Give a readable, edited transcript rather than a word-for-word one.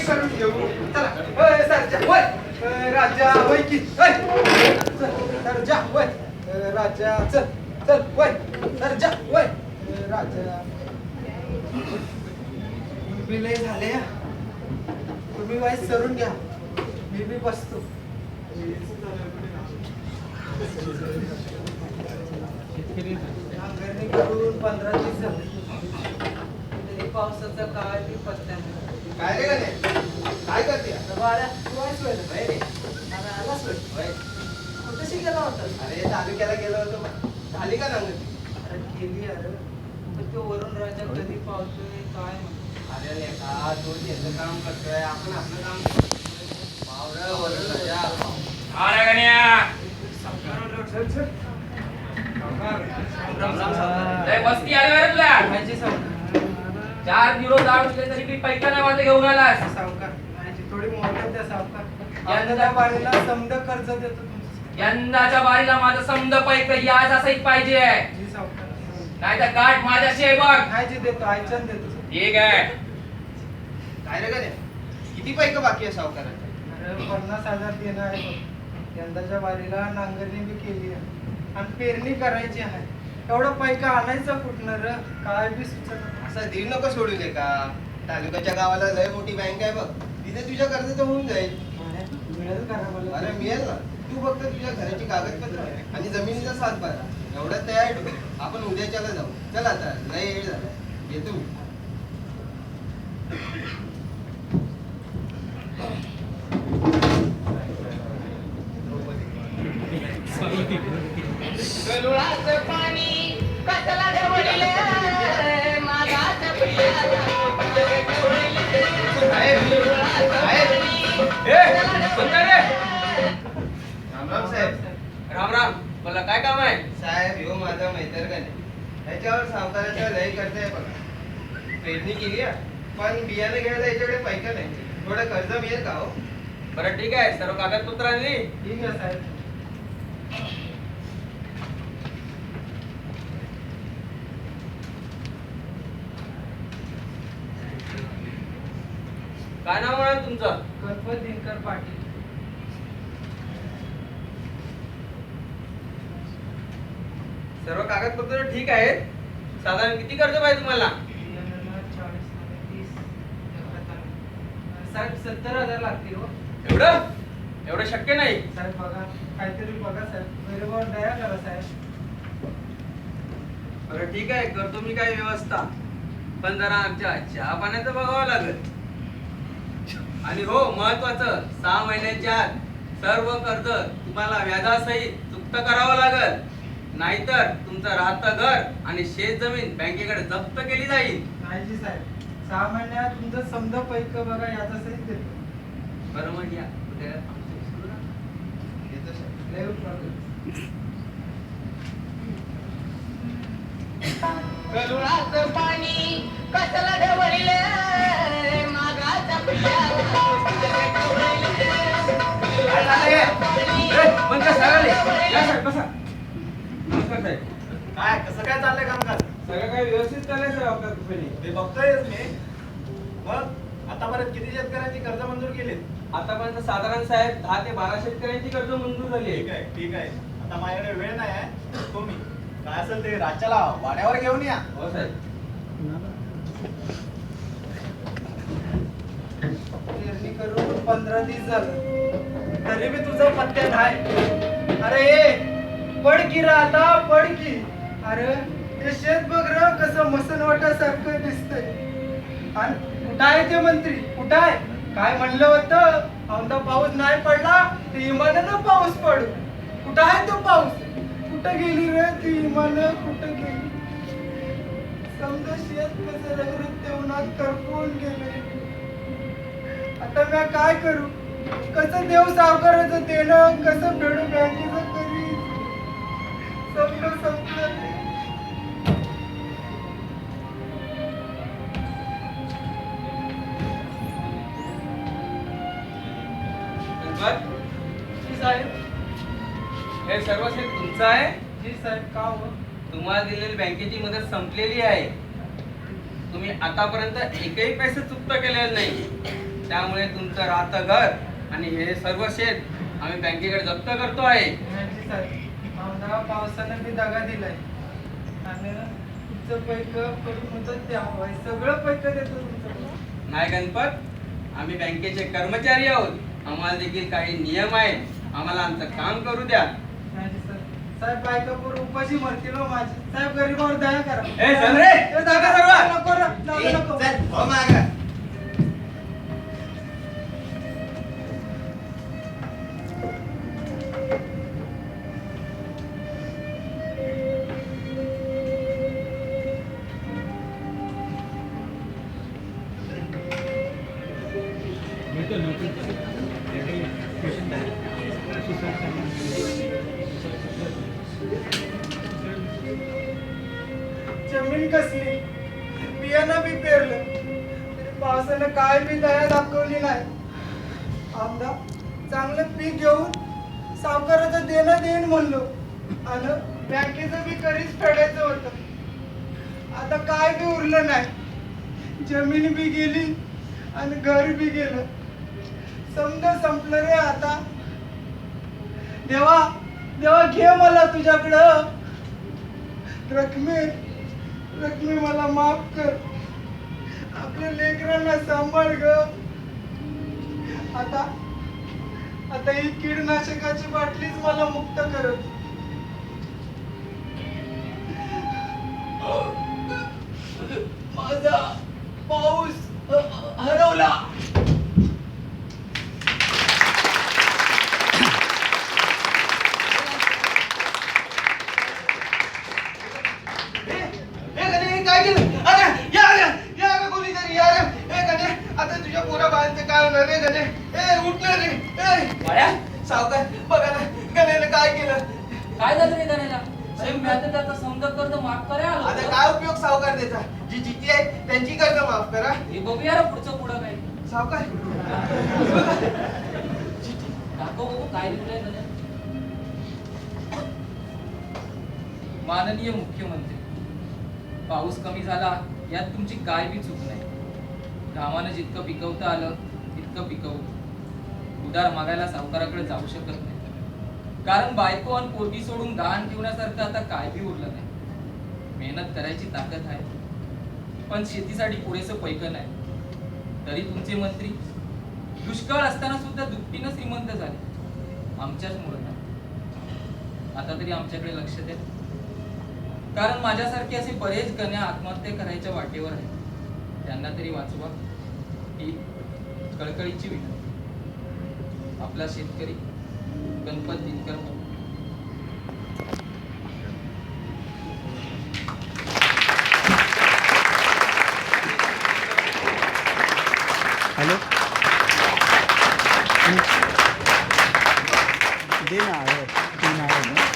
करून घेऊ चला राजा वय की सरजा वय राजा चल चल वय सरजा वय राजा बिले झाले तुम्ही वाईस सरून घ्या मी बी बसतो नांगरणी करून 15 दिवस झाले पावसाचा काय बी पत्त्या काय रे काय करते बाळा तू आहेस रे आलास होय कुठेशी गेला होता अरे तालुक्याला गेलो होतो झाली का नांगरणी अरे केली अरे पण तो वरून राजा कधी पावतोय काय अरे लेका तो त्याचं काम करतोय आपण आपलं काम पावरा वरून राजा अरे गण्या लय मस्ती आली रे तुला माझी सावकार 4 दिवस जाऊन तरी बी पैका नाही माझे घेऊन आलास सावकार माझी थोडी मोठ्या त्या सावकार यंदाच्या बारीला समद कर्ज देतो तुमचं यंदाच्या बारीला माझं समद पैक याच असंच पाहिजे जी सावकार नाही तर गाठ माझ्याशी आहे बघ खायची देतो आयचन देतो ठीक आहे काय रे गण्या किती पैक बाकी आहे सावकाराचे अरे 50,000 देणं आहे बघ यंदाच्या बारीला नांगरणी बी केली आहे आणि पेरणी करायची आहे एवढा पैका आणायचा कुठनं र काय बी सुचत असं देऊ नको सोडू दे का तालुक्याच्या गावाला लय मोठी बँक आहे बघ तिथे तुझ्या कर्जाचं होऊन जाईल मिळेल का मला अरे मिळेल ना तू फक्त तुझ्या घराची कागदपत्र आणि जमिनीचा सात बारा एवढं तयार ठेव आपण उद्याच्याला जाऊ चल आता लय वेळ झाला येतो मी गरुळाचं पाणी कसला ढवळले मागाचं राम राम साहेब राम राम बोला काय काम आहे साहेब ह्यो माझा मैत्र गणे ह्याच्यावर सावकाराच्या लय कर्ज आहे बघा पेरणी केली आहे पण बियाणं घ्यायला याच्याकडे पैका नाही थोडं कर्ज मिळेल का हो बरं ठीक आहे सर्व कागदपत्र आणली ठीक आहे साहेब काय नाव म्हणाल तुमचं गणपत दिनकर पाटील सर्व कागदपत्र ठीक आहेत साधारण किती कर्ज पाहिजे तुम्हाला साहेब 70,000 लागतील हो एवढं एवढं शक्य नाही साहेब बघा काहीतरी बघा साहेब बरोबर दया करा साहेब बरं ठीक आहे करतो मी काय व्यवस्था पण जरा आमच्या चहा पाण्याचं बघावं लागेल आणि हो महत्वाचं 6 महिन्याच्या आत सर्व कर्ज तुम्हाला व्याजासहित चुकत करावं लागेल नाहीतर तुमचं राहतं घर आणि शेत जमीन बँकेकडे जप्त केली जाईल नाही जी साहेब 6 महिन्यात तुमचं समजा पैक बघा याचा सहित देतो बरं मग या उद्या येतो साहेब लय प्रॉब्लेम गरुळाचं पाणी कसला ढवळले मागाचं नमस्कार साहेब काय कसं काय चाललंय कामकाज सगळं काय व्यवस्थित चाललंय सर आपल्या कृपेने ते बघतोयच मी मग आतापर्यंत किती शेतकऱ्यांची कर्ज मंजूर केलीत आतापर्यंत साधारण साहेब 10 ते 12 शेतकऱ्यांची कर्ज मंजूर झाली ठीक आहे आहे ठीक आहे आता माझ्याकडे वेळ नाही आहे तुम्ही काय असेल ते राज्याला वाड्यावर घेऊन या हो साहेब पेरणी करून 15 दिवस झालं तरी मी तुझा पत्त्या नाही अरे ये पड की रे आता पड की अरे ते शेत बघ र कसं मसनवाटासारखं दिसतंय आणि कुठं आहे ते मंत्री कुठं आहे काय म्हणलं होतं औंधा पाऊस नाही पडला ते इमानानं पाऊस पडू कुठं आहे तो पाऊस कुठं गेली रे ती इमान कुठं गेली समजा शेत कसं रगरत उन्हात करपून गेले आता मी काय करू कसं देव सावकाराचं देणं कसं फेडू बँकेचं करी संपलं सर्व शेत तुमचं आहे? जी साहेब, का हो? तुम्हाला दिलेली बँकेची मदत संपलेली आहे. तुम्ही आतापर्यंत एकही पैसे चुकता केलेलं नाही. त्यामुळे तुमचं राहतं घर आणि हे सर्व शेत आम्ही बँकेकडे जप्त करतो आहे. जी साहेब, आम्हाला पावसानं बी दगा दिलाय आणि तुमचं पैक करून होतं द्यावं, सगळं पैक देतो तुमचं. नाही गणपत, आम्ही बँकेचे कर्मचारी आहोत. आम्हाला देखील काही नियम आहेत. आम्हाला आमचं काम करू द्या. नाही जी साहेब, साहेब बायका पोरं उपाशी मरतील हो माझी. साहेब गरीबावर दया करा. ए, चल रे. ए, जागा सर्व नको रे, जाऊ ए, नको. चल, हो मागं. जमीन कसली, बियाणं बी पेरलं तरी पावसानं काय बी दया दाखवली नाही. आमदा चांगलं पीक घेऊन सावकाराचं देणं देईन म्हणलो आणि बँकेचं बी कधीच फेडायचं होतं. आता काय बी उरलं नाही. जमीन बी गेली आणि घर बी गेलं. समजा संपलं रे आता. देवा देवा, घे मला तुझ्याकडं. रकमे मला माफ कर. आपल्या लेकरांना सांभाळ ग. आता ही कीडनाशकाची बाटलीच मला मुक्त करत. माझा पाऊस हरवला. काय केलं? अरे या रे कोणीतरी या रे. ए गणे, आता तुझ्या पोरा बाळांचं काय होणार रे गणे? ए उठ ना रे. ए सावकार, बघा ना गण्याने काय केलं. काय झालं रे गण्याला? साहेब मी आता त्याचा समजा कर्ज माफ करायला आलो आता होतो. काय उपयोग सावकार त्याचा? जी चिठ्ठी आहे त्यांची कर्ज माफ करा. हे बघूया रे पुढचं पुढं काय सावकार दाखव बघू काय लिहिलंय गण्या. माननीय मुख्यमंत्री, पाऊस कमी झाला यात तुमची काय बी चूक नाही. घामानं जितकं पिकवता आलं तितकं पिकवलं. उधार मागायला सावकाराकडे जाऊ शकत नाही, कारण बायको आणि पोरगी सोडून गहाण ठेवण्यासारखं आता काय बी उरलं नाही. मेहनत करायची ताकद आहे पण शेतीसाठी पुरेसं पैकं नाही. तरी तुमचे मंत्री दुष्काळ असताना सुद्धा दुपटीनं श्रीमंत झाले. आमच्याच मुळे नाही. आता तरी आमच्याकडे लक्ष द्या, कारण माझ्यासारखे असे बरेच कन्या आत्महत्या करायच्या वाटेवर आहेत. त्यांना तरी वाचवा ही कळकळीची विनंती. आपला शेतकरी गणपत दिनकर भाऊ. हॅलो दे ना